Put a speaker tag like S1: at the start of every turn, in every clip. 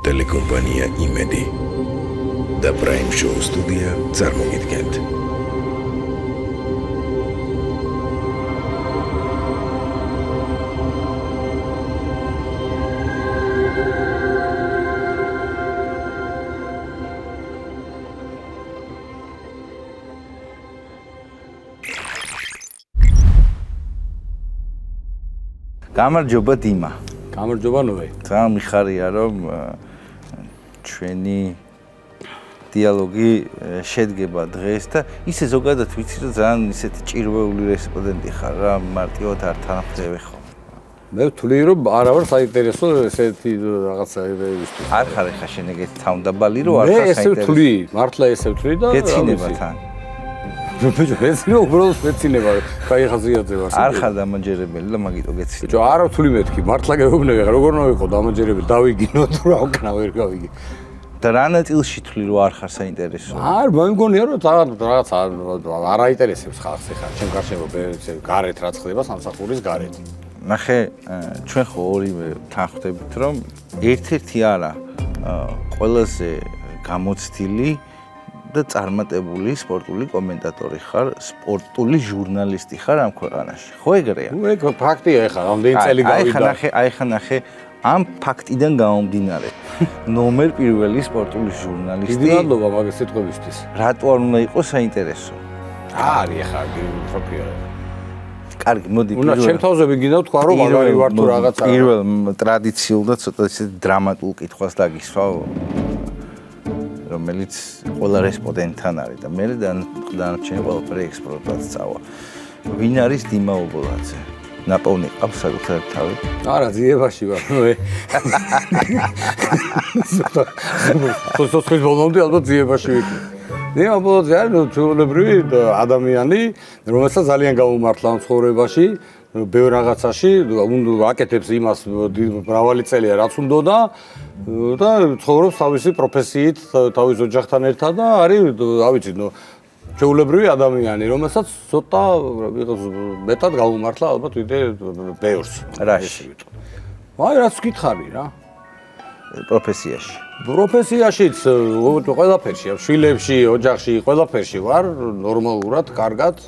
S1: ტელეკომპანია იმედი და პრაიმ შოუ სტუდია წარმოგიდგენთ.
S2: გამარჯობა დიმა.
S3: გამარჯობა ნოე.
S2: ძალიან მიხარია რომ ჩვენი დიალოგი შედგება დღეს და ისე ზოგადად ვიცი რომ ძალიან ისეთი ჭირვეული რესპონდენტი ხარ რა, მარტივად არ თანხმდები ხო?
S3: მე ვთვლი რომ არა ვარ საინტერესო ესეთი რაღაცა ერევისთვის.
S2: არ ხარ ხა შენ ეგეთი თავდაბალი რომ არ ხარ
S3: საინტერესო. მე ესე ვთვლი, მართლა ესე ვთვლი და
S2: გეცინება თან.
S3: მეცნე უბრალოდ მეცინება, კაი ხაზიაძე ვარ.
S2: არ ხარ დამაჯერებელი და მაგიტო გეცინება.
S3: ბიჭო, არა ვთვლი მეთქი, მართლა გეუბნები, როგორ ნოვიყო დამაჯერებელი, დავიგინო თუ რა უკნა ვერ გავიგე.
S2: და რა ნაწილში თვლი რომ არ ხარ საინტერესო?
S3: არ მეგონია რომ რაღაც არ აინტერესებს ხალხს ახლა, ჩემ გარშემო გარეთ რაც ხდება სამსახურის გარეთ.
S2: ნახე, ჩვენ ხო ორივე თანხმდებით რომ ერთ-ერთი არა ყველაზე გამოცდილი და წარმატებული სპორტული კომენტატორი ხარ, სპორტული ჟურნალისტი ხარ ამ ქვეყანაში. ხო ეგრეა?
S3: ნუ ეგ ფაქტია ახლა, რამდენი წელი გავიდა.
S2: აი ხა ნახე, ამ ფაქტიდან გამომდინარე, ნომერ პირველი სპორტული ჟურნალისტი.
S3: დიდი მადლობა მაგას სიტყვებისთვის.
S2: რატო არ უნდა იყოს საინტერესო?
S3: არის ახლა ფაქტია.
S2: კარგი, მოდი
S3: უნდა ჩემ თავზე ვიგინდა თქვა რომ მაგარი ვარ თუ რაღაცა.
S2: პირველ ტრადიციულ და ცოტა ისე დრამატულ კითხვას დაგისვავ. რომელიც ყველა რესპონდენტთან არის და მე დანარჩენი ყველაფერი ექსპორტად წავა. ვინ არის დიმა ობოლაძე? ნაპოვნი ყავს საკუთარ თავი?
S3: არა, ძიებაში ვარ, ნოე. სოციალური ბოლომდე ალბათ ძიებაში ვიქნი. დიმა ობოლაძე არის ჩვეულებრივი ადამიანი, რომელსაც ძალიან გაუმართლა ცხოვრებაში, ბევრ რაღაცაში, აკეთებს იმას მრავალი წელია რაც უნდოდა და ცხოვრობს თავისი პროფესიით, თავის ოჯახთან ერთად და არის, რა ვიცი, ჩვეულებრივი ადამიანი, რომელსაც ცოტა მეტად გაუმართლა ალბათ ვიდრე ბევრს.
S2: რაში?
S3: აი, რაც გითხარი რა.
S2: პროფესიაში.
S3: პროფესიაშიც ყველაფერში, შვილებში, ოჯახში, ყველაფერში ვარ ნორმალურად, კარგად.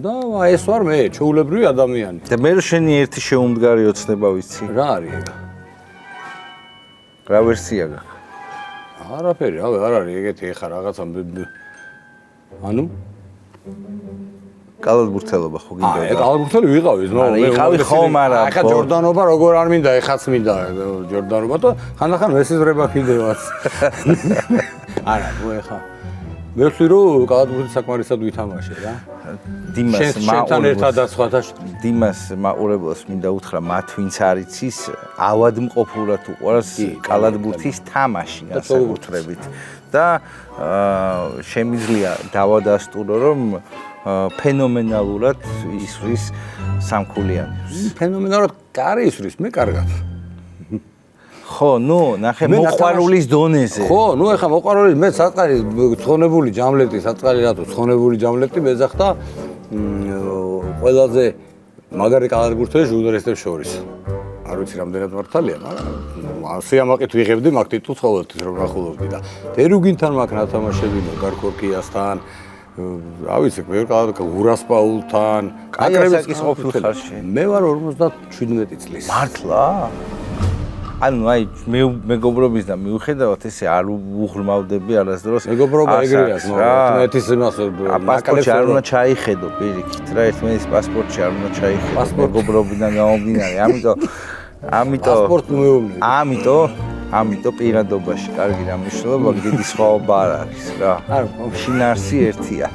S3: და ეს ვარ მე, ჩვეულებრივი ადამიანი.
S2: და მე შენი ერთი შეუმდგარი ოცნება ვიცი.
S3: რა არის ეგ?
S2: რა ვერსია გაქვს?
S3: არაფერი, არ არის ეგეთი ეხა რაღაცა ანუ
S2: კალათბურთელობა ხო გინდა?
S3: აი, კალათბურთელი ვიყავი,
S2: მე ვიყავი ხომ არა.
S3: ეხა ჯორდანობა როგორ არ მინდა, ეხაც მინდა ჯორდანობა და ხანდახან მესიზრება კიდევაც. არა, ნუ ეხა მე ვთვლი რომ კალათბურთი საკმარისად ვითამაშე რა. შენთან ერთადაც სხვათაშ
S2: დიმას მაყურებელს მინდა უთხრა მათ ვინც არიცის ავადმყოფურად უყვარს კალათბურთის თამაში განსაკუთრებით და შემიძლია დავადასტურო რომ ფენომენალურად ისვრის სამქულიანებს.
S3: ფენომენალურად კარი ისვრის, მე კარგად.
S2: ხო, ნუ, ნახე მოყვარულის დონეზე.
S3: ხო, ნუ ეხა მოყვარულის მე საწყარი ცხონებული ჯამლეტი, საწყარი რატო ცხონებული ჯამლეტი მეძახდა ყველაზე მაგარი კალათბურთელი ჟურნალისტებს შორის. არ ვიცი რამდენად მართალია, მაგრამ სიამაყით ვიღებდი მაგ ტიტულს ყოველთვის რომ ნახულობდი და დერუგინთან მაგ ნათამაშები, გარკორკიასთან, რა ვიცი, ურასპაულთან,
S2: კაკრევსკის ყოფილი ხარ შენ.
S3: მე ვარ 57 წლის.
S2: მართლა? ანუ აი მეგობრობის და მიუხედავად ესე არ უღრმავდები არასდროს
S3: მეგობრობა ეგრეა მაგრამ ერთის იმას
S2: პასპორტი არ უნდა ჩაიხედო პირიქით რა ერთმანეთის პასპორტი არ უნდა ჩაიხედო მეგობრობიდან გამომდინარე ამიტომ
S3: პასპორტი მეუბნები
S2: ამიტომ პირადობაში კარგი რამიშნულობა დიდი სხვაობა არ არის რა შინაარსი ერთია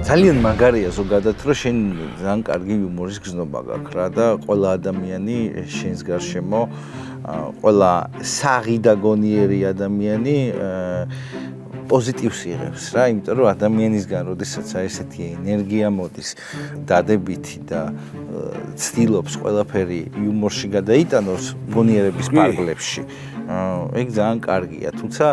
S2: ძალიან მაგარია ზოგადად რომ შენ ძალიან კარგი იუმორის გზნობა გაქვს რა და ყველა ადამიანი შენს გარშემო ყველა საღი და გონიერი ადამიანი პოზიტივს იღებს რა, იმიტომ რომ ადამიანისგან როდესაც ესეთი ენერგია მოდის დადებითი და ცდილობს ყველაფერი იუმორში გადაიტანოს გონიერების პარკლებში. ეგ ძალიან კარგია, თუმცა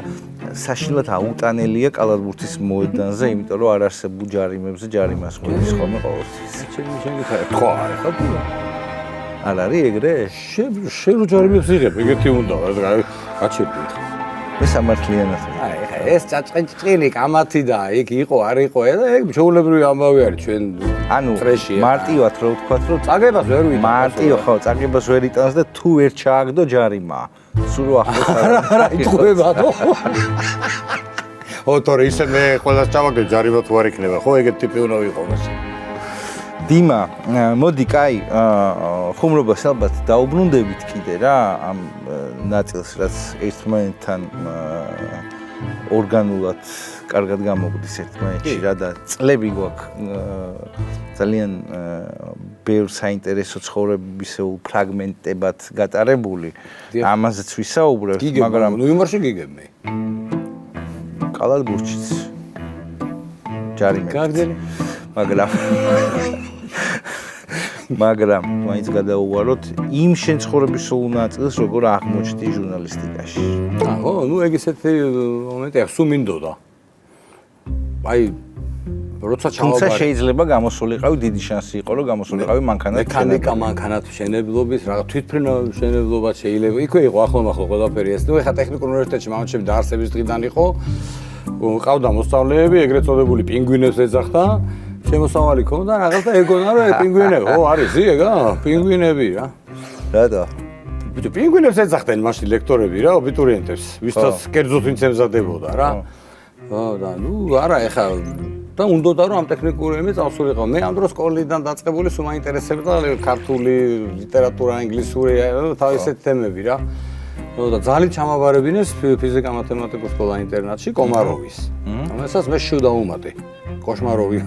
S2: საშინლად აუტანელია კალათბურთის მოედანზე, იმიტომ რომ არ არსებულ ჯარიმებზე ჯარიმას ხვდის ხოლმე ყოველთვის.
S3: შენ ხო არა ხა?
S2: არ არის ეგრე?
S3: შენ რო ჯარიმებს იღებ, ეგეთი უნდა რა. გაჩერდი.
S2: მესამართლიანად.
S3: აი, ხა ეს ჭაჭყინჭყინი კამათი და იქ იყო, არ იყო, და ეგ ჩაულებრივი ამბავი არის ჩვენ
S2: ანუ
S3: ტრეში.
S2: მარტივად რო ვთქვათ, რომ
S3: წაგებას ვერ ვიტანს.
S2: მარტივ ხო, წაგებას ვერ იტანს და თუ ვერ ჩააგდო ჯარიმა. სულ ახლოს
S3: არა, იტყუებადო. თორე ისე მე ყველას ჩავაგდებ ჯარიმა თუ არ იქნება, ხო, ეგეთ ტიპი უნდა ვიყოს.
S2: დიმა, მოდი, კაი, ხუმრობას ალბათ დაუბრუნდებით კიდე რა ამ ნაწილს, რაც ერთმანეთთან ორგანულად კარგად გამოგვდის ერთმანეთში რა და წლები გვაქვს ძალიან ბევრ საინტერესო ცხოვრებისეულ ფრაგმენტებად გატარებული. ამაზეც ვისაუბრებთ, მაგრამ
S3: ნუ იმარში გიგებმე.
S2: კალათბურთშიც ჯარიმები.
S3: კარგელი.
S2: მაგრამ მაინც გადაუვალოთ იმ შენ ცხოვრებისეულ ნაწილს, როგორ აღმოჩნდი ჟურნალისტიკაში.
S3: ხო, ნუ ეგ ისეთი მომენტია, სულ მინდოდა. აი, როცა
S2: თუმცა
S3: ჩავაბარე.
S2: შეიძლება გამოსულიყავი, დიდი შანსი იყო, რომ გამოსულიყავი მანქანად.
S3: მექანიკა, მანქანად მშენებლობის, რაღაც თვითმფრინავ მშენებლობა შეიძლება. იქვე იყო ახლო-ახლო ყველაფერი ეს. ნუ ეხა ტექნიკურ უნივერსიტეტში მამაჩემი დაარსების დღიდან იყო. ყავდა მოსწავლეები, ეგრეთ წოდებული პინგვინებს ეძახდა. შემოსავალი ქონდა რაღაც და ეგონა რომ პინგვინები, ხო, არის ეგა? პინგვინები რა.
S2: რატო?
S3: ბიჭო, პინგვინებს ეძახდნენ მაშინ ლექტორები რა, აბიტურიენტებს, ვისაც კერძოდ ვინც ემზადებოდა რა. ხო, და ნუ არა, ეხა და უნდოდა რომ ამ ტექნიკური ემი წავსულიყო. მე ამ დროს სკოლიდან დაწყებული სულ მაინტერესებდა ქართული ლიტერატურა, ინგლისური, თავისეთ თემები რა. და ძალიან ჩამაბარებინეს ფიზიკა-მათემატიკის სკოლა ინტერნატში კომაროვის. ამასაც მე შევდაუმატე. კოშმაროვი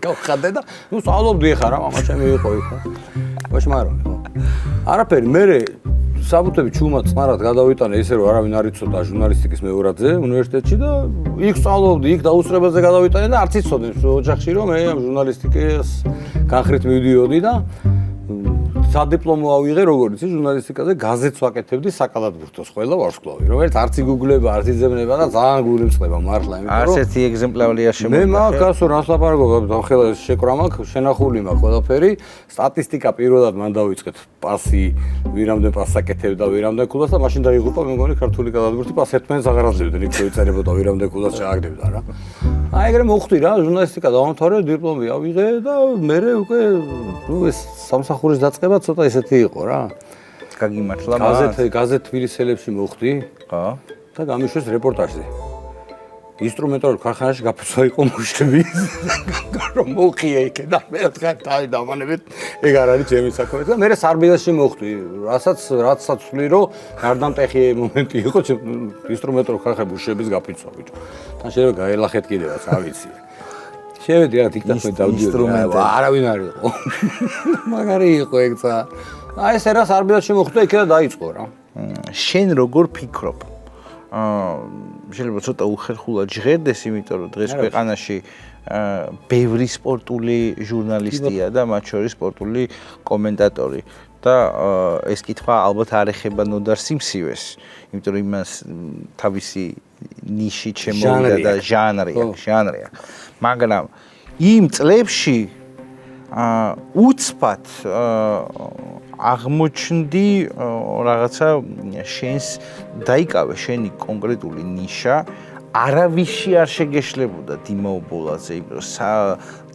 S3: გავხადე და ნუ სწავლობდი ახლა რა, მამაჩემი იყო იქ. კოშმაროვი, ხო. არაფერი, მე საბუთები ჩუმად წყნარად გადავიტანე ისე რომ არავინ არ იცოდა ჟურნალისტიკის მეორადზე უნივერსიტეტში და იქ სწავლობდი, იქ დაუსწრებაზე გადავიტანე და არც იცოდნენ ოჯახში რომ მე ამ ჟურნალისტიკის განხრით მივდიოდი და სადიპლომო ავიღე როგორც იცი ჟურნალისტიკაზე გაზეთს ვაკეთებდი საკალათბურთოს ყველა ვარსკვლავი რომელიც არც იგუგლება არც იძებნება და ძალიან გული მწყდება მართლა იმიტომ რომ
S2: არც ერთი ეგზემპლარია
S3: მე მაქვს ასო რას ლაპარაკობ ხელა შეკრა მაქვს შენახული მაქვს ყველაფერი სტატისტიკა პირველად მან დავიწყეთ პასი ვირამდე პასს აკეთებდა ვირამდე ქულას და მაშინ დაიღუპა მე მგონი ქართული კალათბურთი პას ერთმანეთს აღარ აძლევდნენ იქ შეიწერებოდა ვირამდე ქულას ჩააგდებდა რა აი ეგრე მოხდი რა ჟურნალისტიკა დავამთავრე დიპლომი ავიღე და მე უკვე ეს სამსახურის დაწყება ცოტა ისეთი იყო რა.
S2: გაგიმართლა
S3: გაზეთ თბილისელებში მოხდი.
S2: ხო.
S3: და გამიშვეს რეპორტაჟზე. ინსტრუმენტალურ ქარხანაში გაფიცვა იყო მუშები. რომ მოხია იქ და მე თქვა თავი დამანებით ეგ არ არის ჩემი საქმე და მე სარბიელში მოხდი. რაცაც ვთვლი რომ გარდამტეხი მომენტი იყო ინსტრუმენტალურ ქარხანაში მუშების გაფიცვა ბიჭო. თან შეიძლება გაელახეთ კიდევაც, არ ვიცი. შევედი რა დიქტაფონი დავდიოდი. არავინ არ იყო. მაგარი იყო ეგ ცა. აი ეს რა სარბიელში მოხდა იქ და დაიწყო რა.
S2: შენ როგორ ფიქრობ? შეიძლება ცოტა უხერხულად ჟღერდეს, იმიტომ რომ დღეს ქვეყანაში ბევრი სპორტული ჟურნალისტია და მათ შორის სპორტული კომენტატორი და ეს კითხვა ალბათ არ ეხება ნოდარ სიმსივეს, იმიტომ რომ იმას თავისი ნიში შემოვიდა და ჟანრია. მაგრამ იმ წლებში უცბად აღმოჩნდი რაღაცა შენს დაიკავე შენი კონკრეტული ნიშა არავისი არ შეგეშლებოდა დიმა ობოლაძე იმიტომ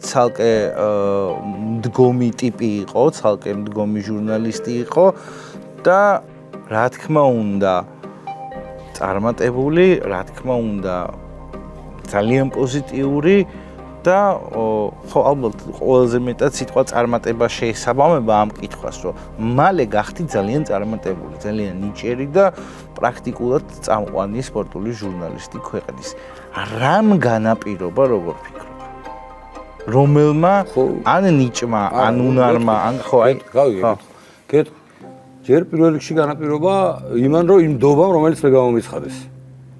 S2: ცალკე მდგომი ტიპი იყო ცალკე მდგომი ჟურნალისტი იყო და რა თქმა უნდა წარმატებული რა თქმა უნდა ძალიან პოზიტიური და ხო ალბათ ყველაზე მეტად სიტყვა წარმატება შეესაბამება ამ კითხვას, რომ მალე გახდი ძალიან წარმატებული, ძალიან ნიჭიერი და პრაქტიკულად წამყვანი სპორტული ჟურნალისტი ქვეყნის. რამ განაპირობა როგორ ფიქრობ? რომელმა ან ნიჭმა, ან უნარმა, ან ხო აი
S3: გეტყვი. ჯერ პირველ რიგში განაპირობა იმან რომ იმ დობამ რომელიც მე გამომიცხადეს.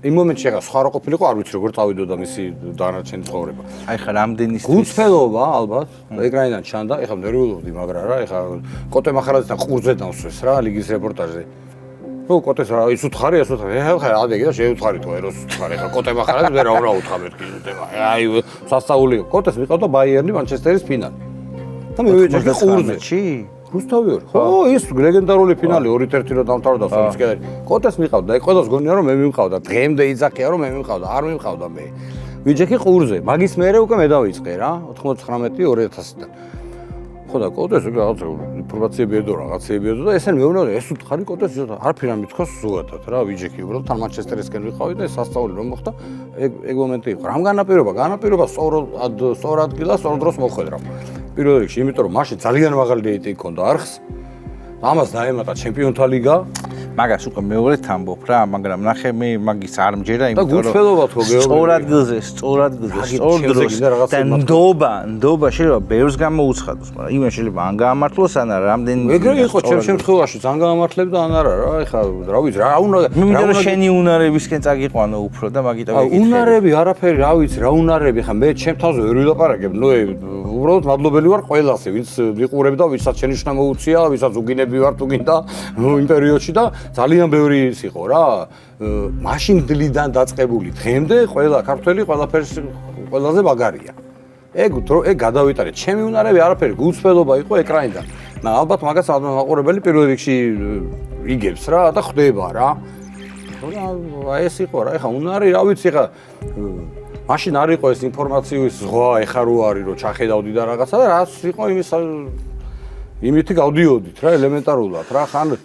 S3: იმ მომენტში ახლა სხვა რო ყოფილიყო არ ვიცი როგორ წავიდოდა მისი დანარჩენი ცხოვრება.
S2: აი ხა რამდენი
S3: გულწრფელობა ალბათ ეკრანიდან ჩანდა, ეხლა ნერვიულობდი მაგრამ რა, ეხლა კოტე მახარაძესთან ყურზე დავსვეს რა ლიგის რეპორტაჟზე. ნუ კოტეს რა ის უთხარი, ეს უთხარი. ეხლა ადეგე და შეუთხარი თუ ეროს უთხარი. ეხლა კოტე მახარაძე რა უთხრა მეთქი უტება. აი სასწაული კოტეს მიყავდა ბაიერნი მანჩესტერის ფინალი. და მე ვიჭერდი ყურზე. რუსთავი ხო ის ლეგენდარული ფინალი 2-1 რო დამთავრდა სოლის კედელი კოტეს მიყავდა და ყველას გონია რომ მე მიმყავდა დღემდე იძახია რომ მე მიმყავდა არ მიმყავდა მე ვიჯექი ყურზე მაგის მერე უკვე მე დავიწყე რა 99-2000-დან ხო და კოტეს რაღაც ინფორმაციები ედო რაღაცეები ედო და ესენ მეუბნებოდნენ ეს უთხარი კოტეს არაფერ არ მithქოს ზოგადად რა ვიჯექი უბრალოდ თან მანჩესტერისკენ ვიყავი და სასწაული რომ მოხდა ეგ მომენტი იყო რამ განაპირობა სწორ ადგილას სწორ დროს მოხვედრა პირველ რიგში იმიტომ რომ მაშინ ძალიან მაღალი რეიტინგი ჰქონდა არხს ამას დაემატა ჩემპიონთა ლიგა
S2: მაგას უკვე მეორედ ამბობ რა მაგრამ ნახე მე მაგის არ მჯერა
S3: და გულწრფელობა თქო
S2: სწორ ადგილზე სწორ დროს და ნდობა შეიძლება ბევრს გამოუცხადოს მაგრამ იმენ შეიძლება ან გაამართლოს ან არა რამდენი
S3: ეგრე იყო ჩემ შემთხვევაში ძალიან გაამართლებდა ან არა რა ეხლა რა ვიცი რა უნდა
S2: მე შენი უნარებისკენ წაგიყვანო უფრო და მაგიტო ვიკითხე
S3: უნარები არაფერი რა ვიცი რა უნარები ხა მე ჩემ თავზე ვერ ვილაპარაკებ ნუ უბრალოდ მადლობელი ვარ ყველასე ვინც მიყურებდა ვისაც შენიშნა მოუწია ვისაც უგინები ვარ თუ გინდა იმ პერიოდში და ძალიან ბევრი ის იყო რა მაშინ დილიდან დაწყებული დღემდე ყველა ქართველი ყველაზე მაგარია ეგ გადავიტანე ჩემი უნარები არაფერი გულწრფელობა იყო ეკრანიდან და ალბათ მაგას მაყურებელი პირველ რიგში იგებს რა და ხვდება რა ეს იყო რა ეხა უნარი რა ვიცი ეხა მაშინ არ იყო ეს ინფორმაციის ზღვა ეხა რო არის რომ ჩახედავდი და რაღაცა და რაც იყო იმითი გავდიოდით რა ელემენტარულად რა ხან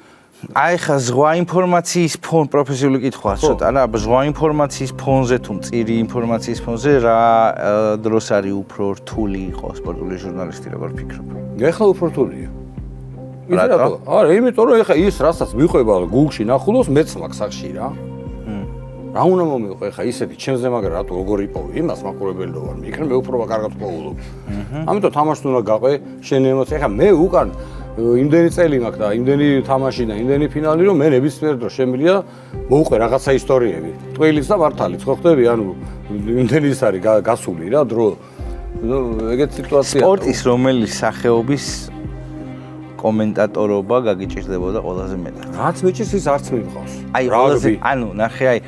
S2: აი ხა ზღვა ინფორმაციის ფონ პროფესიული კითხვაა ცოტა რა ზღვა ინფორმაციის ფონზე თუ მწირი ინფორმაციის ფონზე რა დროს არის უფრო რთული იყო სპორტული ჟურნალისტი როგორ ფიქრობ?
S3: ეხლა უფრო რთულია რატო? არა იმიტომ რომ ეხლა ის რასაც მიყვება Google-ში ნახულოს მეც მაქვს სახში რა რა უნდა მომიყო ეხლა ისეთი ჩემზე მაგრამ რატო როგორ იპოვე იმას მაყურებელი ვარ იქნებ მე უფრო კარგად პოულობ ამიტომ თამაშს უნდა გაყვე შენი ემოცია ეხლა მე უკან იმდენი წელი მაქვს და იმდენი თამაში და იმდენი ფინალი რომ მე ნებისმიერ დროს შემიძლია მოვუყვე რაღაცა ისტორიები ტყილის და მართალიც ხო ხდები ანუ იმდენი ის არის გასული რა დრო ეგეთ სიტუაცია
S2: სპორტის რომელი სახეობის კომენტატორობა გაგიჭირდებოდა ყველაზე მეტად
S3: რაც მეჭირს ის არც მიმყავს
S2: აი ყველაზე ანუ ნახე აი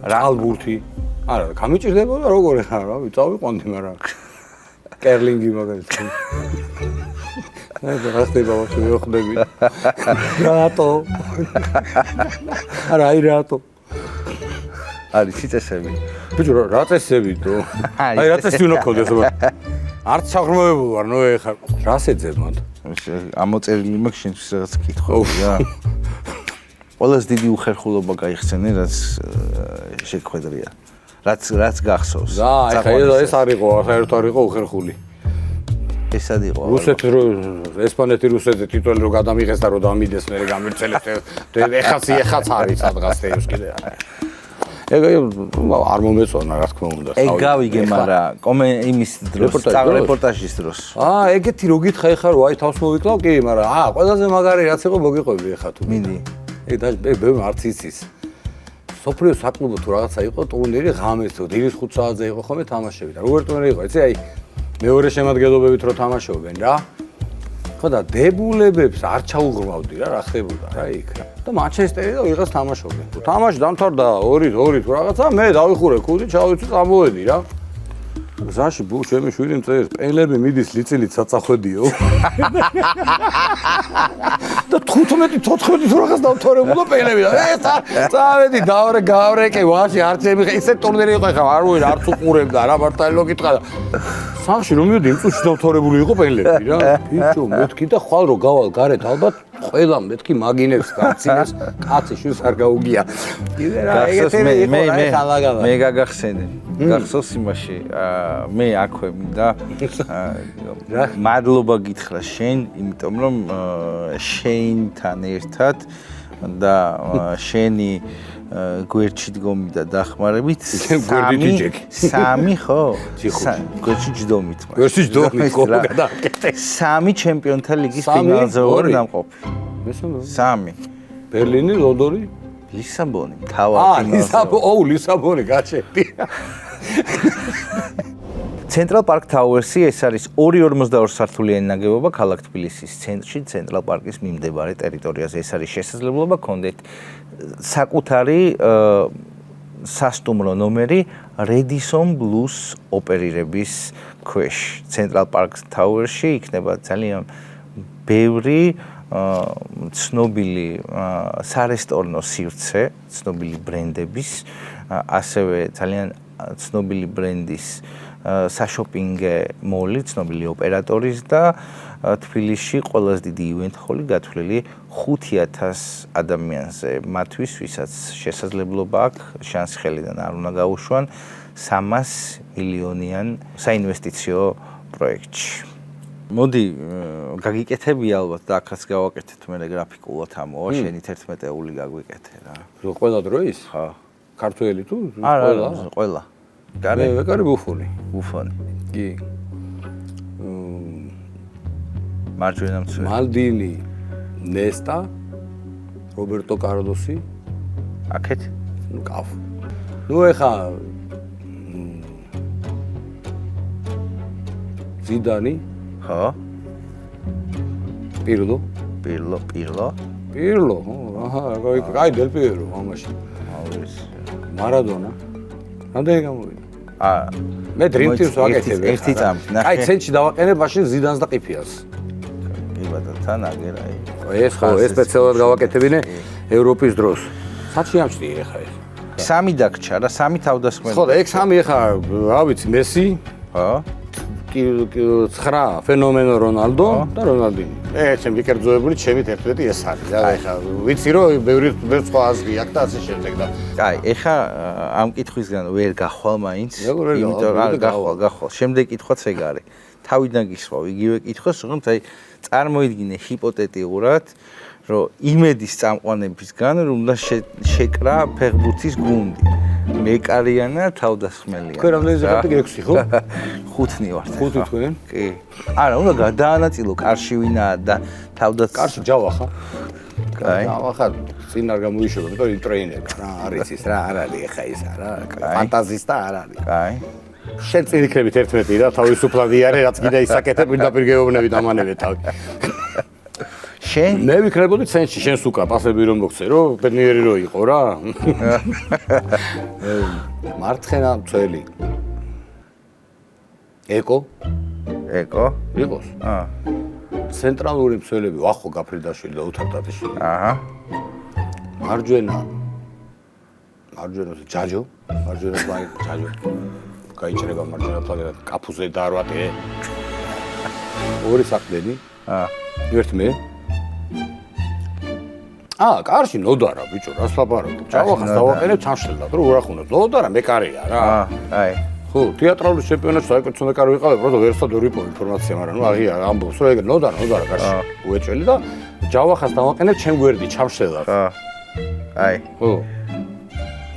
S3: ალბურთი არა გამიჭირდებოდა როგორ ხარ რა ვიწავიყვანდი მაგრამ კერლინგი მაგალითად რა ხდება ბავშვი მე ხდები რატო არა აი რატო
S2: არის წესები
S3: ბიჭო რა წესები თო აი რა წესი უნდა გქონდეს არც საღრმოებული ვარ ნუ ეხა რას ეძებ მათ
S2: ამოწერილი მაქვს შენთვის რაღაც კითხვები რა ყველას დიდი უხერხულობა გაიხსენე რაც შეგხვედრია რაც გახსოვს
S3: და ეხა ეს არისო საერთოდ არისო უხერხული
S2: ესად იყო
S3: რუსეთი ესპანეთი რუსეთი ტიტული რო გადამიღეს და რო დამიდეს მე გამირცელებს ეხაც არის სადღაც თეოს კიდე ეგ არ მომეწონა რა თქმა უნდა
S2: ეგ გავიგე მაგრამ იმის დროს რეპორტაჟის დროს
S3: ეგეთი რო გითხა ეხა რო აი თავს მოვიკლავ კი მაგრამ ყველაზე მაგარი რაც იყო მოგიყვები ეხა თუ
S2: მინდი
S3: ეგ ბევრი არც იცის სოფლიო საკლუბო თუ რაღაცა იყო ტურნირი ღამეს თუ დილის 5 საათზე იყო ხოლმე თამაშები და როგორ ტურნირი იყო იცი აი მეორე შემადგენლობებით რო თამაშობენ რა ხო და დებულებებს არ ჩაუღრმავდი რა ხდებოდა რა იქ რა და მანჩესტერი და ვიღაც თამაშობენ თუ თამაში დამთავრდა 2-2 თუ რაღაცა მე დავიხურე ქუდი ჩავიცი წამოვედი რა გზაში ჩემი შვილი მწერს პენლები მიდის ლიცილით საწახვედიო და 15-14 თუ რაღაც დავთორებულა პენლები და წავედი გავრეკე ვაში არ ჩემი ისე ტურნირი იყო ხა არ ვინ არც უყურებდა რა მართალი რო გითხრა სახში რომ მივედი იმ წუთში დავთორებული იყო პენლები რა ბიჭო მეთქი და ხვალ რო გავალ გარეთ ალბათ ყველა მეთქი მაგინებს გაცინეს კაცი შვილს არ გაუგია კიდე რა ეგეთები იყო რა ხალაგალა
S2: მე გაგახსენე გახსოვს იმაში მე აქვე მინდა მადლობა გითხრა შენ იმიტომ რომ შენთან ერთად და შენი გვერდში დგომით და დახმარებით სამი ხო გვერდში ჯდომით
S3: გვერდში ჯდომით გადავაკეთე
S2: სამი ჩემპიონთა ლიგის ფინალზე ვარ დამყოფი სამი
S3: ბერლინი ლონდონი
S2: ლისაბონი თავად
S3: ლისაბონი გაჩერდი
S2: ცენტრალ პარკ თაუერსი ეს არის 242 სართულიანი ნაგებობა ქალაქ თბილისის ცენტრში ცენტრალ პარკის მიმდებარე ტერიტორიაზე ეს არის შესაძლებლობა გქონდეთ საკუთარი სასტუმრო ნომერი Radisson Blu's ოპერირების ქვეშ ცენტრალ პარკ თაუერსში იქნება ძალიან ბევრი ცნობილი სარესტორნო სივრცე, ცნობილი ბრენდების, ასევე ძალიან ცნობილი ბრენდის საშოპინგე მოლი, ცნობილი ოპერატორის და თბილისში ყველაზე დიდი ივენთ ჰოლი გათვლილი 5000 ადამიანზე, მათთვის, ვისაც შესაძლებლობა აქვს, შანსი ხელიდან არ უნდა გაუშვან 300 მილიონიან საინვესტიციო პროექტში. მოდი, გაგიკეთები ალბათ და ახაც გავაკეთეთ მე გრაფიკულად ამოა, შენი 11-ეული გაგვიკეთე რა.
S3: ყველა დროის?
S2: ხო.
S3: ქართველი თუ?
S2: არა, ყველა.
S3: კარი ბუფონი.
S2: ბუფონი.
S3: კი.
S2: მარჯვენა მცველი.
S3: მალდინი, ნესტა, რობერტო კარლოსი.
S2: აქეთ?
S3: ნუ კაფ. ნუ ეხა ზიდანი.
S2: ხო.
S3: პირლო.
S2: პირლო.
S3: აჰა, კაი დელ პიერო ამაში.
S2: აურის.
S3: მარადონა. რამდენი გამოვიდა? მე Dream Team-ს ვაკეთებ.
S2: ერთი წამით, ნახე.
S3: აი, ცენტრში დავაყენებ მაშინ ზიდანს და ყიფიას.
S2: კი ბატონო, თან აგერა.
S3: ეს ხო, ეს სპეციალურად გავაკეთებინე ევროპის დროს. საჩი ამჭდი ეხა ეს.
S2: 3 დაგჭა რა, 3 თავდასხმელი.
S3: ხო, და ეგ 3 ეხა, რა ვიცი, მესი,
S2: ხო?
S3: 9 ფენომენო რონალდო და რონალდინი. ჩემი კერძოებული, ჩემი 11 ეს არის. რა ეხა, ვიცი რომ ბევრი სხვა აზრი აქვს და ასე შემდეგ და.
S2: კაი, ეხა ამ კითხვისგან ვერ გახვალ მაინც. იმიტომ გახვალ. შემდეგ კითხვაც ეგ არის. თავიდან გისვავ იგივე კითხვას, რომ აი წარმოიდგინე ჰიპოთეტიურად, რომ იმედის წამყვანებისგან რომ უნდა შეკრა ფეხბურთის გუნდი. მეკარიანა თავდასხმელია.
S3: თქვენ რამდენი ზოგადად 6 ხო?
S2: 5 ვართ.
S3: 5 თქვენ?
S2: კი. არა, უნდა გადაანაწილო კარში ვინაა და
S3: კარში ჯავახა.
S2: კაი.
S3: ჯავახა წინ არ გამოიშვება, იმიტომ რომ ტრეინერი რა არის ის რა არ არის ეხა ის რა, ფანტაზისტა არ არის.
S2: კაი.
S3: შენ წინ იქნებით 11 და თავისუფლად იარე, რაც კიდე ისაკეთებ, პირდაპირ გეუბნები დამანებე თავი.
S2: შენ?
S3: მე ვიქნებოდი ცენტრში, შენს უკან პასები რომ მოგცე, რომ ბედნიერი რო იყო რა. მარცხენა მცველი. ეკო იყოს? ცენტრალური მცველები ვახო გაფრიდაშვილი და უთარ-ტატიშვილი.
S2: აჰა.
S3: მარჯვენა ჯაჯო, ჯაჯო. გაიჭრება მარჯვენა ფლანგიდან კაფუზე დაარვატე. ორი საყდენი. ერთი მე. კარში ნოდარა ბიჭო, რას ლაპარაკობ? ჯავახას დავაყენებ ჩამშლდად, რომ ურახუნოთ. ნოდარა მეკარეა რა.
S2: აი.
S3: ხო, თეატრალური ჩემპიონატში საერთოდ მეკარე ვიყავი, პროტო ვერცად ვერ ვიპოვე ინფორმაცია, მაგრამ ნუ აღია ამბობს, რომ ეგ ნოდარა კარში. უეჭველი და ჯავახას დავაყენებ ჩემ გვერდი ჩამშლდად.
S2: აი.
S3: ხო.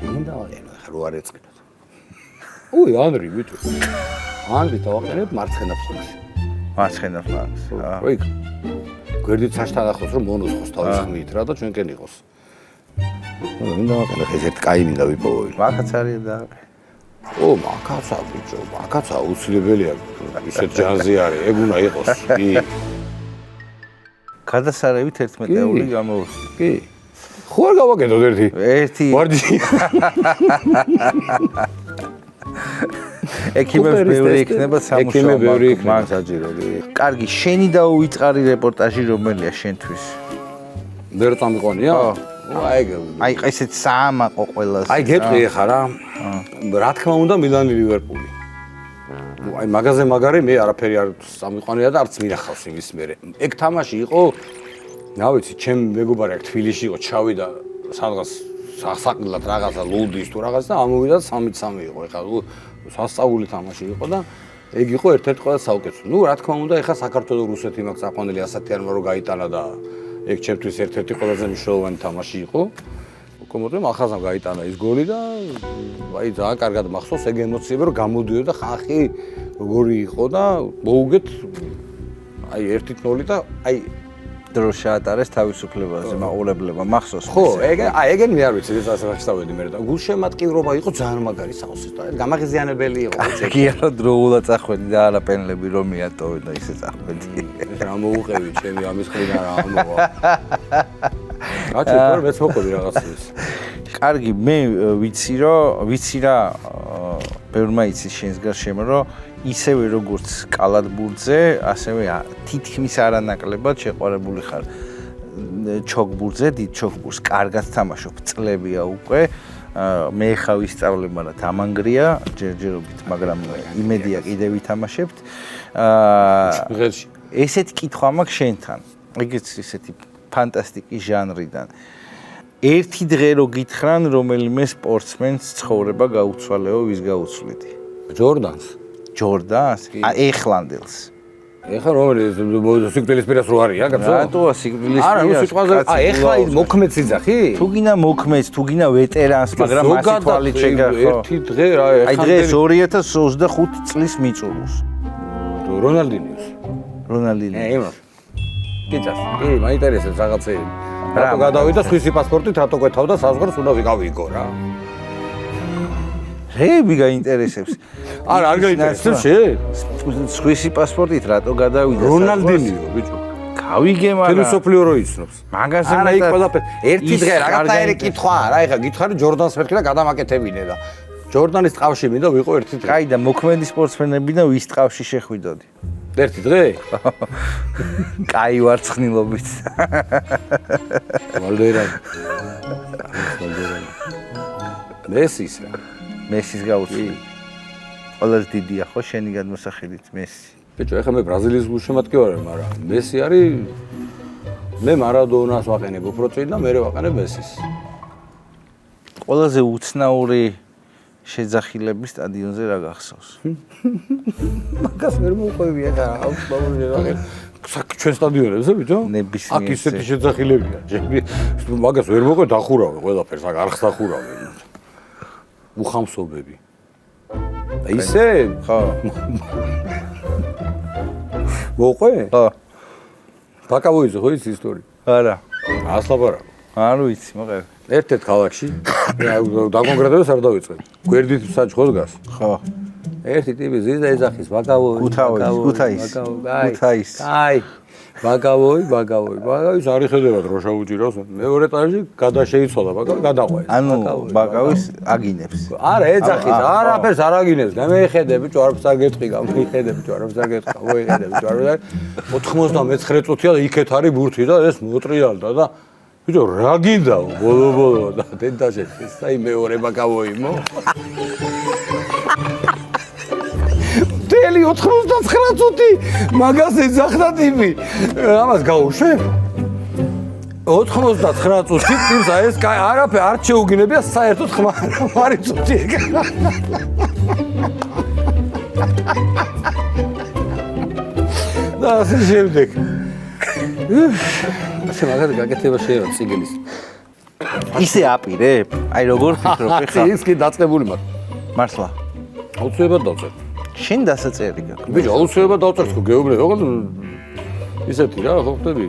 S3: ვინ დავაყენე, ხა რო არ ეწყინოთ. უი, ანრი ბიჭო. ანრი დავაყენებ მარცხენა ფლანგში.
S2: მარცხენა ფლანგს.
S3: აი. გვერდით საშთან ახლოს რომ მონოსხოს თავის ხმით რა და ჩვენკენ იყოს. ვინ დავაყენე, ხა ეს ერთ კაი მინდა ვიპოვო.
S2: მაგაც არის და
S3: მაგაცა ბიჭო, მაგაცა უცლებელია. ისეთ ჯანზე არის, ეგ უნდა იყოს. კი.
S2: გადასარევით 11-ეული გამოვხდი.
S3: კი. ხო არ გავაკეთოთ ერთი. ვარჯი. ექიმებს ბევრი იქნება სამუშაო. ექიმები ბევრი იქნება საჭიროები.
S2: კარგი, შენი და უიწყარი რეპორტაჟი რომელია შენთვის?
S3: ვერ წამიყვანია? აი
S2: ესეთ საამაყო ყველაზე.
S3: აი გეტყვი ახლა რა. რა თქმა უნდა მილანი ლივერპული. აი მაგაზე მაგარი მე არაფერი არ წამიყვანია და არც მინახავს იმის მერე. ეგ თამაში იყო, რა ვიცი, ჩემ მეგობარი აქ თბილისში იყო, ჩავიდა სადღაც სასაყლად რაღაცა ლუდის თუ რაღაც და ამოვიდა 3-3 იყო. ეხლა სასწაული თამაში იყო და ეგ იყო ერთ-ერთი ყველაზე საუკეთესო. ნუ რა თქმა უნდა, ეხლა საქართველოს რუსეთი მაქვს საყვანელი 100-იანმა რო გაიტანა და ეგ ჩემთვის ერთ-ერთი ყველაზე მნიშვნელოვანი თამაში იყო. ლოკომოტივმა ახალგაზრდამ გაიტანა ის გოლი და აი ძალიან კარგად მახსოვს ეგ ემოციები რომ გამოდიოდა ხალხი როგორი იყო და მოუგეთ აი 1-0 და აი
S2: დრო შეატარეს თავისუფლებაზე მაყურებლებმა მახსოვს.
S3: ხო, ეგენ მე არ ვიცი, ეს ასე შევედი მე და გულშემატკივრობა იყო ძალიან მაგარი საოცრად და გამაღიზიანებელი იყო.
S2: კი არა, დროულად წახვედი და არა პენლები რომ მიატოვე და ისე წახვედი.
S3: რა მოუყევი ჩემი ამის ხრიდან რა ამოვა. გაჩვენე მეც მოყვები რაღაცას.
S2: კარგი, მე ვიცი რა ბევრმა იცის შენს გარშემო რომ ისევე როგორც კალათბურთზე, ასევე თითქმის არანაკლებად შეყვარებული ხარ ჩოგბურთზე, დიდ ჩოგბურთს კარგად თამაშობ, წლებია უკვე. მე ხა ვისწავლე, მაგრამ დამანგრია ჯერჯერობით, მაგრამ იმედია კიდევ ვითამაშებთ.
S3: ღერში.
S2: ესეთი კითხვა მაქვს შენთან. იგიც ესეთი ფანტასტიკის ჟანრიდან. ერთი დღე რო გითხრან, რომელიმე სპორტსმენს ცხოვრება გაუცვალეო, ვის გაუცვლიდი? ჯორდანს? ეხლანდელს.
S3: ეხლა რომელი სიკვდილის პირას რო არია, კაცო?
S2: რატოა სიკვდილის
S3: არა, ნუ სიტყვაზე, ეხლა მოქმედს იძახი?
S2: თუ გინდა მოქმედს, თუ გინდა ვეტერანს, მაგრამ მასი თვალით შეგახო.
S3: ერთი დღე რა,
S2: აი დღეს 2025 წლის მიწურულს.
S3: რონალდინიოს. იმას. კიცას, მაინტერესებს რაღაცეები. რატო გადავიდა სხვისი პასპორტით, რატო გვეთავდა საზღვარს, უნდა ვიყავიგო რა.
S2: რეები გაინტერესებს.
S3: არა, არ გაინტერესებს შენ?
S2: სხვისი პასპორტით რატო გადავიდა?
S3: რონალდინიო, ბიჭო.
S2: გავიგე, მაგრამ
S3: ფილოსოფიო რო იცნობს.
S2: მაგაზე
S3: არა, იქ ყველაფერი. ერთი დღე რაღაცაერი კითხვა რა, ეხლა გითხარი ჯორდანს მერქი და გადამაკეთებინე და ჯორდანის ტყავში მინდა ვიყო ერთი დღე.
S2: კაი და მოქმედი სპორტსმენები და ვის ტყავში შეხვიდოდი?
S3: ერთი დღე?
S2: კაი ვარცხნილობით.
S3: ვალდერანი. მესის რა.
S2: მესის გაუცვლი. ყველაზე დიდია ხო შენი გადმოსახედით მესი?
S3: ბიჭო, ეხლა მე ბრაზილიის გულშემატკივარი ვარ, მაგრამ მესი არის მე მარადონას ვაყენებ უფრო წინ და მე ვაყენებ მესის.
S2: ყველაზე უცნაური შეძახილების სტადიონზე რა გახსოვს?
S3: მაგას ვერ მოყვები ახლა აუცილებლად ვაყენებ. ჩვენ სტადიონებზე ბიჭო?
S2: ნებისმიერ
S3: აქ ისეთი შეძახილებია. მაგას ვერ მოყვე დახურავე ყველაფერს, აქ არხს დახურავე. უხამსობები. და ისე?
S2: ხო.
S3: მოყვე?
S2: ხო.
S3: ბაკავოიძე ხო ის ისტორია?
S2: არა.
S3: ასლაპარაკო.
S2: არ ვიცი, მოყევი.
S3: ერთ-ერთ ქალაქში დაკონკრეტებას არ დავიწყებ. გვერდით საჩხოს გას.
S2: ხო.
S3: ერთი ტიპი ზიზდა ეძახის ბაკავოი.
S2: ქუთაის.
S3: აი. ბაკავოის არ იხედება დროშა უჭირავს. მეორე ეტაჟი გადაშეიცვალა ბაკავი, გადაყვეს.
S2: ანუ ბაკავის აგინებს.
S3: არა, ეძახის, არაფერს არ აგინებს. გამეხედე ბიჭო, არაფერს არ გეტყვი, გამეხედე ბიჭო, არაფერს არ გეტყვი. მოიხედე ბიჭო, არ 99 წუთია და იქეთ არის ბურთი და ეს მოტრიალდა და ბიჭო, რა გინდაო, ბოლო და დედაშე, აი მეორე ბაკავოიმო. მთელი 99 წუთი მაგას ეძახდა ტიპი. ამას გაუშვებ? 99 წუთი ტიპს აი ეს არაფერ არ შეუგინებია საერთოდ ხმარი წუთი. და ასე შემდეგ. ასე მაგარი გაკეთება შეიძლება ციგელის.
S2: ისე აპირებ? აი როგორ ფიქრობ ეხლა?
S3: ის კი დაწყებული მაქვს.
S2: მართლა.
S3: აუცილებლად დავწერთ.
S2: შენ დასაწერი გაქვს.
S3: ბიჭო, აუცილებლად დავწერთ ხო გეუბნები, ოღონდ ისეთი რა, ხო ხტები?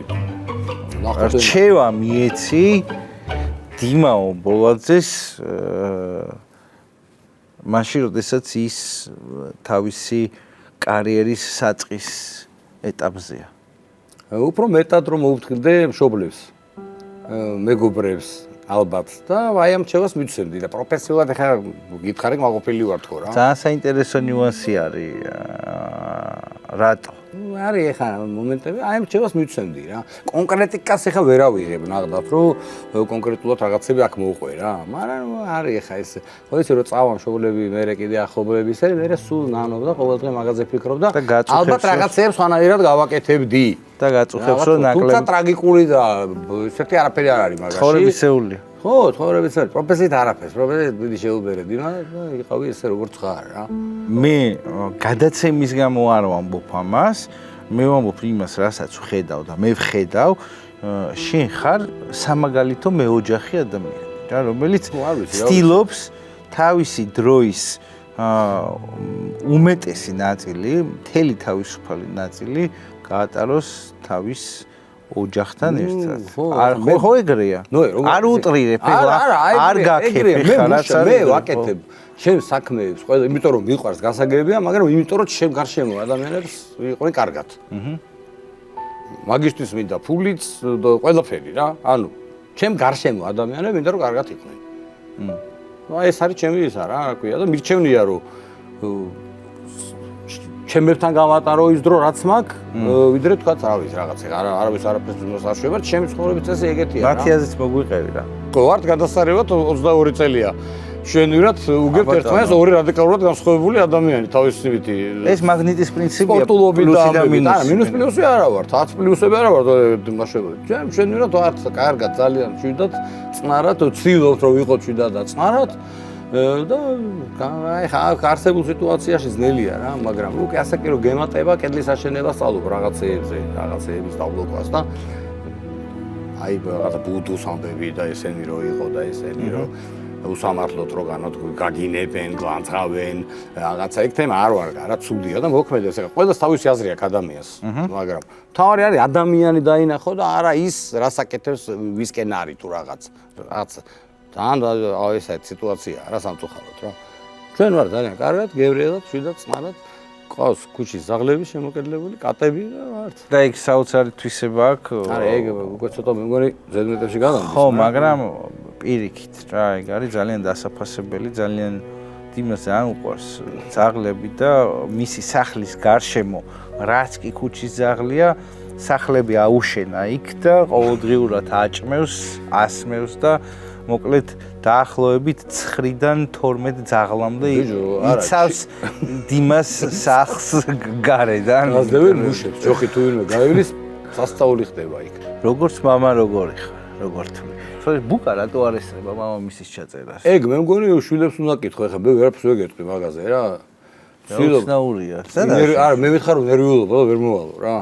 S2: რჩევა მიეცი დიმაო ბოლაძეს მაშინ როდესაც ის თავისი კარიერის საწყის ეტაპზეა.
S3: უფრო მეტად რომ მოუფრთხილდე მშობლებს, მეგობრებს ალბათ და აი ამ რჩევას მიცემდი და პროფესიულად ახლა გითხარი მაყოფილი ვარ თქო რა.
S2: ძალიან საინტერესო ნიუანსი არის. რატო?
S3: არის ახლა მომენტები, აი ამ რჩევას მიცემდი რა. კონკრეტიკას ახლა ვერ ავიღებ ნახდათ რომ კონკრეტულად რაღაცები აქ მოუყვე რა. მაგრამ არის ახლა ეს ხო იცი რომ წავა მშობლები, მერე კიდე ახლობლები ისე მერე სულ ნანობ და ყოველდღე მაღაზიაზე ფიქრობ და ალბათ რაღაცებს ვანაირად გავაკეთებდი.
S2: და გაწუხებს რომ ნაკლები.
S3: თუმცა ტრაგიკული და ისეთი არაფერი არ არის მაგაში.
S2: ცხოვრებისეული.
S3: ხო, ცხოვრებისეული. პროფესიით არაფერს, პროფესიით დიდი შეუბერები, მაგრამ იყავი ესე როგორც ხარ რა.
S2: მე გადაცემის გამო არ ვამბობ ამას, მე ვამბობ იმას, რასაც ვხედავ და მე ვხედავ, შენ ხარ სამაგალითო მეოჯახი ადამიანი, რა, რომელიც ცდილობს თავისი დროის უმეტესი ნაწილი, მთელი თავისუფალი ნაწილი გაატაროს თავის ოჯახთან ერთად. ხო ეგრეა. არ უტრირებ, არ გაქებ ხარ,
S3: მე ვაკეთებ ჩემ საქმეებს, ყველა, იმიტომ რომ მიყვარს გასაგებია, მაგრამ იმიტომ რომ ჩემ გარშემო ადამიანებს ვიყვნენ კარგად. მაგისტრის მინდა ფულიც და ყველაფერი რა. ანუ ჩემ გარშემო ადამიანები მინდა რომ კარგად იყვნენ. ნუ ეს არის ჩემი ისა რა, რა ქვია და მირჩევნია რომ ჩემებთან გავატარო ის დრო რაც მაქვს, ვიდრე თქვა რა ვიცი რაღაცა არავის არაფერს მოსაშვებად, ჩემი ცხოვრების წესი ეგეთია რა.
S2: მათი აზრით მოგვიყევი რა.
S3: ვართ გადასარევად 22 წელია. შვენივრად უგებთ ერთმანეთს ორი რადიკალურად განსხვავებული ადამიანი თავისივეთი.
S2: ეს მაგნიტის პრინციპია.
S3: სპორტულობით და მინუს პლუსი არა ვარ, 10 პლუსები არა ვარ მაშებად. ჩვენ შვენივრად ვართ კარგად ძალიან შვიდად, წნარად ვცდილობთ რომ ვიყოთ შვიდად და წნარად და აი ხა არსებულ სიტუაციაში ძნელია რა, მაგრამ უკვე ასე კი რომ გემატება კედლის აშენებას სწავლობ რაღაცეების დაბლოკვას და აი რაღაცა ბუდუს ამბები და ესენი რო იყო და ესენი რო უსამართლოდ რო გაგინებენ, განწყავენ, რაღაცა ეგ თემა არ ვარ, რა ცუდია და მოქმედებს ეგ. ყველას თავისი აზრი აქვს ადამიანს, მაგრამ თავარი არის ადამიანი დაინახო და არა ის რასაკეთებს ვისკენ არის თუ რაღაც თან ესეთ სიტუაცია რა სამწუხაროდ რა. ჩვენ ვარ ძალიან კარგად, გევრიელად, შვიდად, წნარად, ყავს ქუჩის ზაღლები შემოკედლებული, კატები და ვართ.
S2: და იქ საოცარი თვისება აქვს.
S3: არა, ეგ უკვე ცოტა მე მგონი ზედმეტებში გადამდის.
S2: ხო, მაგრამ პირიქით რა, ეგ არის ძალიან დასაფასებელი, ძალიან იმას ძალიან უყვარს ზაღლები და მისი სახლის გარშემო რაც კი ქუჩის ზაღლია, სახლები აუშენა იქ და ყოველდღიურად აჭმევს, ასმევს და მოკლედ დაახლოებით 9-დან 12 ზაღლამდე იცავს დიმას სახლს გარედან.
S3: გაზდევენ მუშებს, ჯოხი თუ ვინმე გაივლის, სასწაული ხდება იქ.
S2: როგორც მამა როგორი ხარ, როგორ თვლი. ხო, ბუკა რატო არ ესწრება მამამისის ჩაწერას?
S3: ეგ მე მგონი შვილებს უნდა კითხო, ეხლა მე ვერაფერს ვეგეთყვი მაგაზე რა.
S2: ცნაურია.
S3: არა, მე მითხარ რომ ნერვიულობა და ვერ მოვალო რა.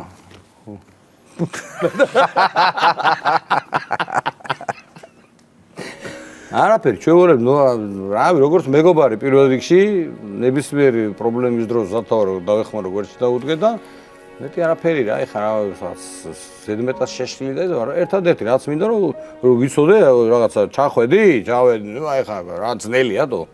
S3: არაფერი, ჩვეულებრივ, რავი, როგორც მეგობარი პირველ რიგში, ნებისმიერი პრობლემის დროს ზათავარ დავეხმარო გვერდში დაუდგე და მეტი არაფერი რა, ეხლა რა ზედმეტად შეშლილი და ერთადერთი რაც მინდა რომ ვიცოდე რაღაცა ჩახვედი, ჩავედი, ნუ აი ხა რა ძნელია თო.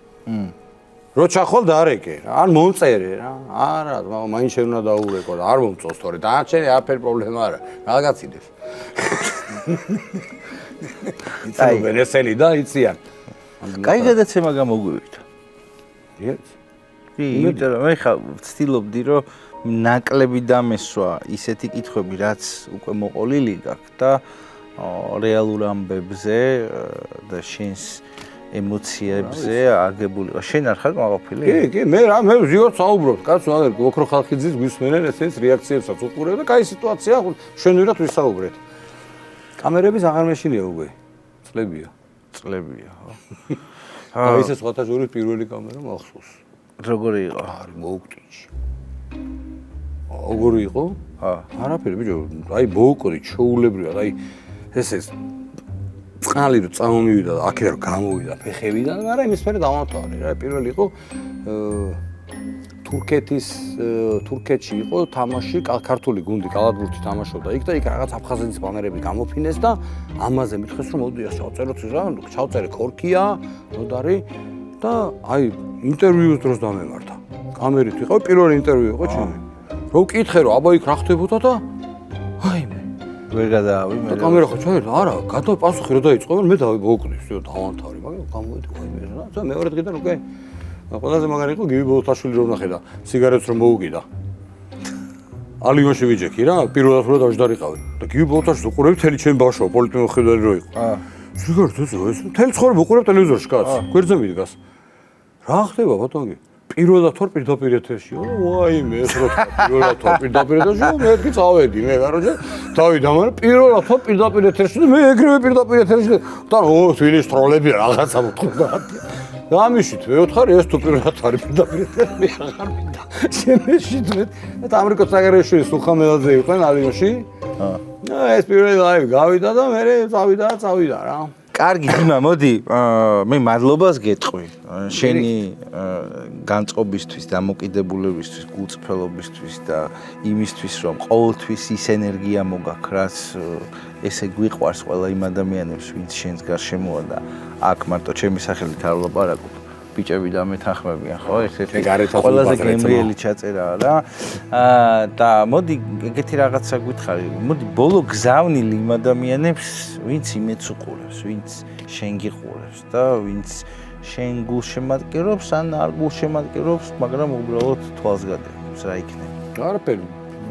S3: რო ჩახვალ და არეკე, არ მომწერე რა. არა, მაინც შენ უნდა დაურეკო და არ მომწონს თორე. დანარჩენი არაფერი პრობლემა არა. რაღაციდებს. იცნობენ ესენი და იციან.
S2: კაი გადაცემა გამოგვივიდა.
S3: ეს?
S2: იმიტომ რომ მე ხა ვცდილობდი რომ ნაკლები დამესვა ისეთი კითხვები, რაც უკვე მოყოლილი გაქვს და რეალურ ამბებზე და შენს ემოციებზე აგებული. შენ არ ხარ მაყოფილი?
S3: კი, მე ვზიარ საუბრობ, კაცო, ოქრო ხალხიძის გვისმენენ ესენს რეაქციებსაც უყურებ და კაი სიტუაცია, შვენივრად ვისაუბრეთ. კამერების აღარ მეშინია უკვე. წლებია,
S2: ხო.
S3: და ისე სხვათა შორის პირველი კამერა მახსოვს.
S2: როგორი იყო?
S3: არის მოუკვდიში. როგორი იყო? არაფერი ბიჭო, აი მოუკვდი, ჩაულებრივად, აი ესეც წყალი რო წამომივიდა და აქედან რო გამოვიდა ფეხებიდან, მაგრამ იმის მერე დავამთავრე რა. პირველი იყო თურქეთში იყო თამაში, ქართული გუნდი კალათბურთი თამაშობდა იქ და იქ რაღაც აფხაზეთის ბანერები გამოფინეს და ამაზე მითხეს რომ მოდი ასე ავწეროთ რა, ჩავწერე ქორქია, ნოდარი და აი ინტერვიუს დროს დამემართა. კამერით ვიყავ, პირველი ინტერვიუ იყო ჩემი. რო ვკითხე რომ აბა იქ რა ხდებოდა და აი მე
S2: ვერ გადაავი მე.
S3: და კამერა ხო ჩაერდა? არა, პასუხი რო დაიწყო, მე დავმოვკვდი, დავამთავრე, მაგრამ გამოვედი ხო მე რა. და მეორე დღიდან უკვე ყველაზე მაგარი იყო გივი ბოლოთაშვილი რომ ნახე და სიგარეტს რომ მოუგიდა. ალიონში ვიჯექი რა, პირველად რო დავждარიყავი. და გივი ბოლოთაშვილი უყურები თელი ჩემი ბავშვობა, პოლიტმოხელე რო იყო. სიგარეტს ეს თელი ცხოვრება უყურებ ტელევიზორში კაც, გვერდზე მიდგას. რა ხდება ბატონო? პირველად თორ პირდაპირ ეთერში. ვაიმე, ეს რო პირველად თორ პირდაპირ ეთერში, მე კი წავედი, მე გაროჯე. დავიდა, მაგრამ პირველად თორ პირდაპირ ეთერში, მე ეგრევე პირდაპირ ეთერში და თვითონ სტროლები რაღაცა მოხდა. გამიშით, მე ვთხარი ეს თუ პირველად არის პირდაპირ ეთერში, მე აღარ მინდა. შემეშიდვეთ და ამერიკოს საგარეშო სულხამელაძე იყვნენ ალიონში. ეს პირველი ლაივი გავიდა და მე წავიდა რა.
S2: კარგი, დიმა, მოდი, მე მადლობას გეტყვი. შენი განწყობისთვის, დამოკიდებულებისთვის, გულწრფელობისთვის და იმისთვის, რომ ყოველთვის ის ენერგია მოგაქვს, რაც ესე გვიყვარს ყველა იმ ადამიანებს, ვინც შენს გარშემოა და აქ მარტო ჩემი სახელით არ ვლაპარაკობ. ბიჭები და მეთანხმებიან, ხო? ერთ-ერთი ყველაზე გემრიელი ჩაწერაა რა. და მოდი ეგეთი რაღაცა გითხარი. მოდი ბოლო გზავნილი იმ ადამიანებს, ვინც იმედს უყურებს, ვინც შენ გიყურებს და ვინც შენ გულშემატკივრობს ან არ გულშემატკივრობს, მაგრამ უბრალოდ თვალს გადაიღებს. მეგობრებს რა იქნება?
S3: არაფერი.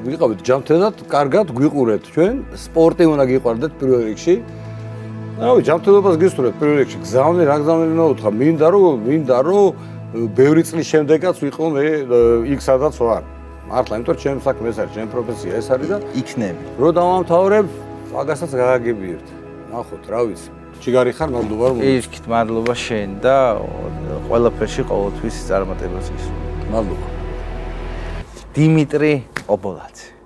S3: ვიყავით ჯანმრთელად, კარგად გვიყურეთ ჩვენ, სპორტი უნდა გიყვარდეთ პირველ რიგში. რავი, ჯანმრთელობას გისურვებთ პირველ რიგში. გზავნე, რა გზავნე უნდა უთხრა, მინდა რომ ბევრი წლის შემდეგაც ვიყო მე იქ სადაც ვარ. მართლა, იმიტომ რომ ჩემი საქმე ეს არის, ჩემი პროფესია ეს არის და
S2: იქნები.
S3: რო დავამთავრებ, მაგასაც გაგაგებიერთ. ნახოთ, რა ვიცი. ჩიგარი ხარ, მადლობა რომ
S2: პირიქით, მადლობა შენ და ყველაფერში ყოველთვის წარმატებას გისურვებ.
S3: მადლობა.
S2: დიმიტრი ოპოლაძე.